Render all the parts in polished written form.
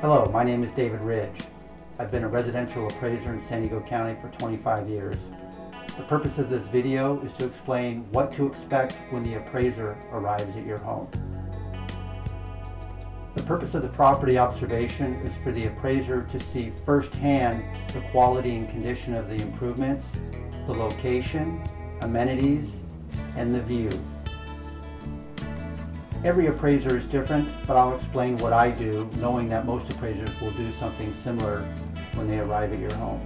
Hello, my name is David Ridge. I've been a residential appraiser in San Diego County for 25 years. The purpose of this video is to explain what to expect when the appraiser arrives at your home. The purpose of the property observation is for the appraiser to see firsthand the quality and condition of the improvements, the location, amenities, and the view. Every appraiser is different, but I'll explain what I do, knowing that most appraisers will do something similar when they arrive at your home.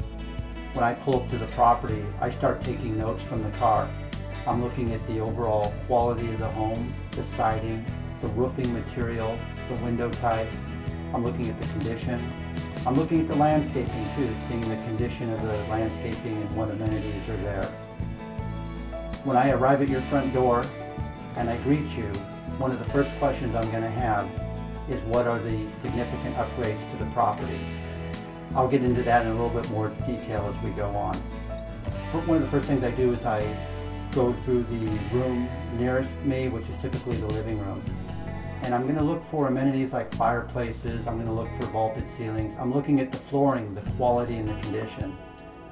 When I pull up to the property, I start taking notes from the car. I'm looking at the overall quality of the home, the siding, the roofing material, the window type. I'm looking at the condition. I'm looking at the landscaping too, seeing the condition of the landscaping and what amenities are there. When I arrive at your front door and I greet you, one of the first questions I'm going to have is what are the significant upgrades to the property. I'll get into that in a little bit more detail as we go on. One of the first things I do is I go through the room nearest me, which is typically the living room. And I'm going to look for amenities like fireplaces. I'm going to look for vaulted ceilings. I'm looking at the flooring, the quality and the condition.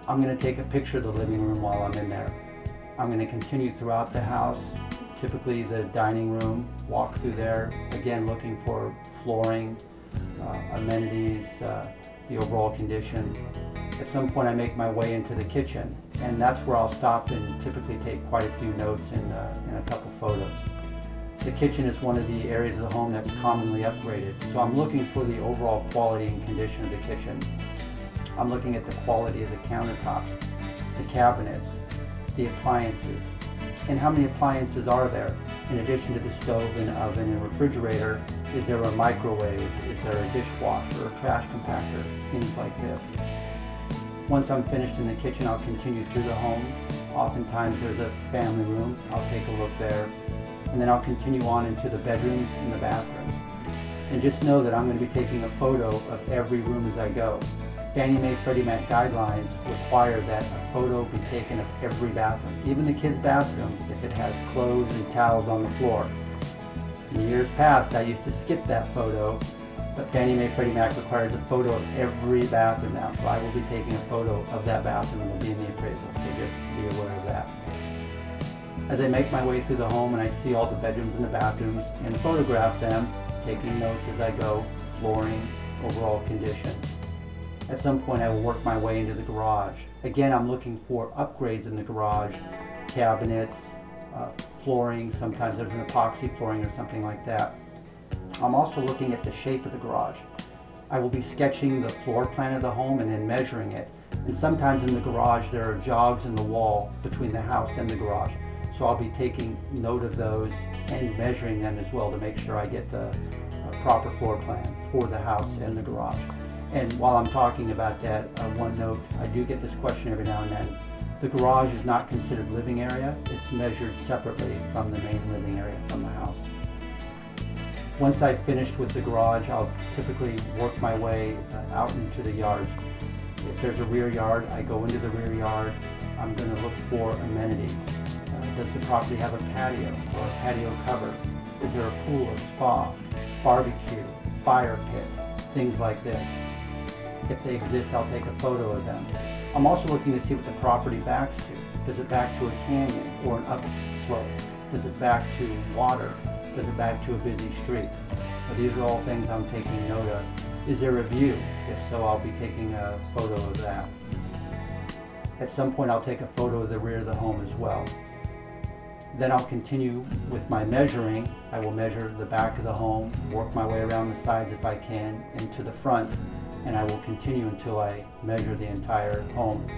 I'm going to take a picture of the living room while I'm in there. I'm going to continue throughout the house, typically the dining room, walk through there, again looking for flooring, amenities, the overall condition. At some point I make my way into the kitchen, and that's where I'll stop and typically take quite a few notes and a couple photos. The kitchen is one of the areas of the home that's commonly upgraded, so I'm looking for the overall quality and condition of the kitchen. I'm looking at the quality of the countertops, the cabinets, the appliances, and how many appliances are there. In addition to the stove and oven and refrigerator, is there a microwave? Is there a dishwasher or a trash compactor? Things like this. Once I'm finished in the kitchen, I'll continue through the home. Oftentimes there's a family room. I'll take a look there. And then I'll continue on into the bedrooms and the bathrooms. And just know that I'm going to be taking a photo of every room as I go. Fannie Mae Freddie Mac guidelines require that a photo be taken of every bathroom, even the kids' bathrooms, if it has clothes and towels on the floor. In years past, I used to skip that photo, but Fannie Mae Freddie Mac requires a photo of every bathroom now, so I will be taking a photo of that bathroom and will be in the appraisal, so just be aware of that. As I make my way through the home and I see all the bedrooms and the bathrooms and photograph them, taking notes as I go, flooring, overall condition. At some point I will work my way into the garage. Again, I'm looking for upgrades in the garage, cabinets, flooring, sometimes there's an epoxy flooring or something like that. I'm also looking at the shape of the garage. I will be sketching the floor plan of the home and then measuring it. And sometimes in the garage there are jogs in the wall between the house and the garage. So I'll be taking note of those and measuring them as well to make sure I get the proper floor plan for the house and the garage. And while I'm talking about that, one note, I do get this question every now and then. The garage is not considered living area. It's measured separately from the main living area from the house. Once I've finished with the garage, I'll typically work my way out into the yards. If there's a rear yard, I go into the rear yard. I'm going to look for amenities. Does the property have a patio or a patio cover? Is there a pool or spa, barbecue, fire pit, things like this? If they exist, I'll take a photo of them. I'm also looking to see what the property backs to. Does it back to a canyon or an upslope? Does it back to water? Does it back to a busy street? Now, these are all things I'm taking note of. Is there a view? If so, I'll be taking a photo of that. At some point, I'll take a photo of the rear of the home as well. Then I'll continue with my measuring. I will measure the back of the home, work my way around the sides if I can, and to the front, and I will continue until I measure the entire home.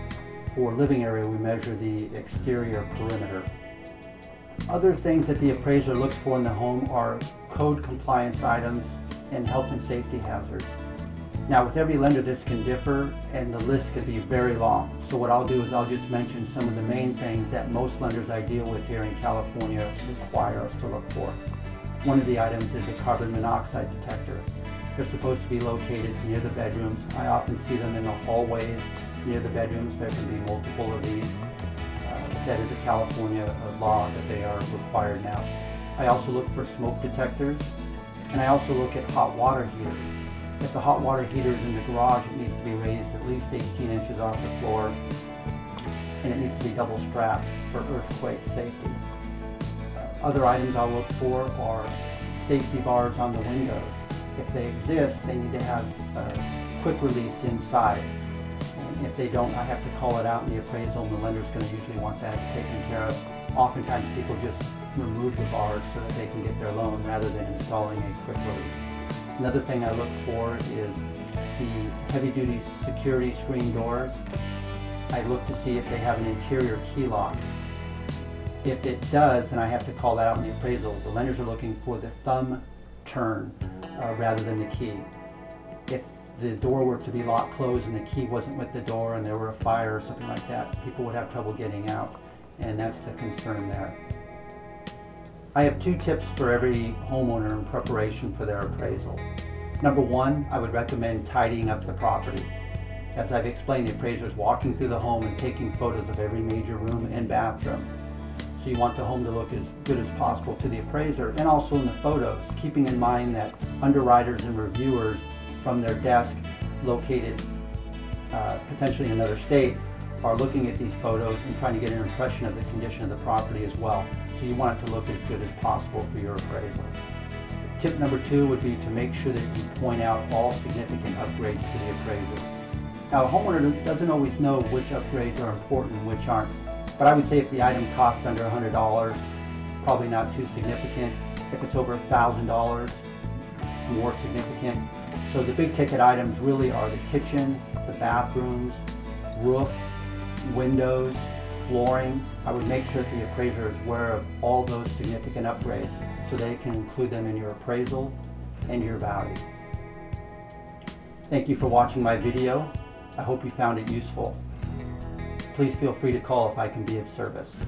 For living area, we measure the exterior perimeter. Other things that the appraiser looks for in the home are code compliance items and health and safety hazards. Now with every lender this can differ and the list could be very long. So what I'll do is I'll just mention some of the main things that most lenders I deal with here in California require us to look for. One of the items is a carbon monoxide detector. They're supposed to be located near the bedrooms. I often see them in the hallways near the bedrooms. There can be multiple of these. That is a California law that they are required now. I also look for smoke detectors, and I also look at hot water heaters. If the hot water heater is in the garage, it needs to be raised at least 18 inches off the floor, and it needs to be double strapped for earthquake safety. Other items I'll look for are safety bars on the windows. If they exist, they need to have a quick release inside. And if they don't, I have to call it out in the appraisal, and the lender's going to usually want that taken care of. Oftentimes people just remove the bars so that they can get their loan rather than installing a quick release. Another thing I look for is the heavy-duty security screen doors. I look to see if they have an interior key lock. If it does, then I have to call that out in the appraisal. The lenders are looking for the thumb turn rather than the key. If the door were to be locked closed and the key wasn't with the door and there were a fire or something like that, people would have trouble getting out, and that's the concern there. I have 2 tips for every homeowner in preparation for their appraisal. Number 1, I would recommend tidying up the property. As I've explained, the appraiser is walking through the home and taking photos of every major room and bathroom. So you want the home to look as good as possible to the appraiser, and also in the photos, keeping in mind that underwriters and reviewers from their desk located potentially in another state are looking at these photos and trying to get an impression of the condition of the property as well. So you want it to look as good as possible for your appraisal. Tip number 2 would be to make sure that you point out all significant upgrades to the appraiser. Now, a homeowner doesn't always know which upgrades are important and which aren't, but I would say if the item costs under $100, probably not too significant. If it's over $1,000, more significant. So the big ticket items really are the kitchen, the bathrooms, roof, windows, flooring. I would make sure that the appraiser is aware of all those significant upgrades so they can include them in your appraisal and your value. Thank you for watching my video. I hope you found it useful. Please feel free to call if I can be of service.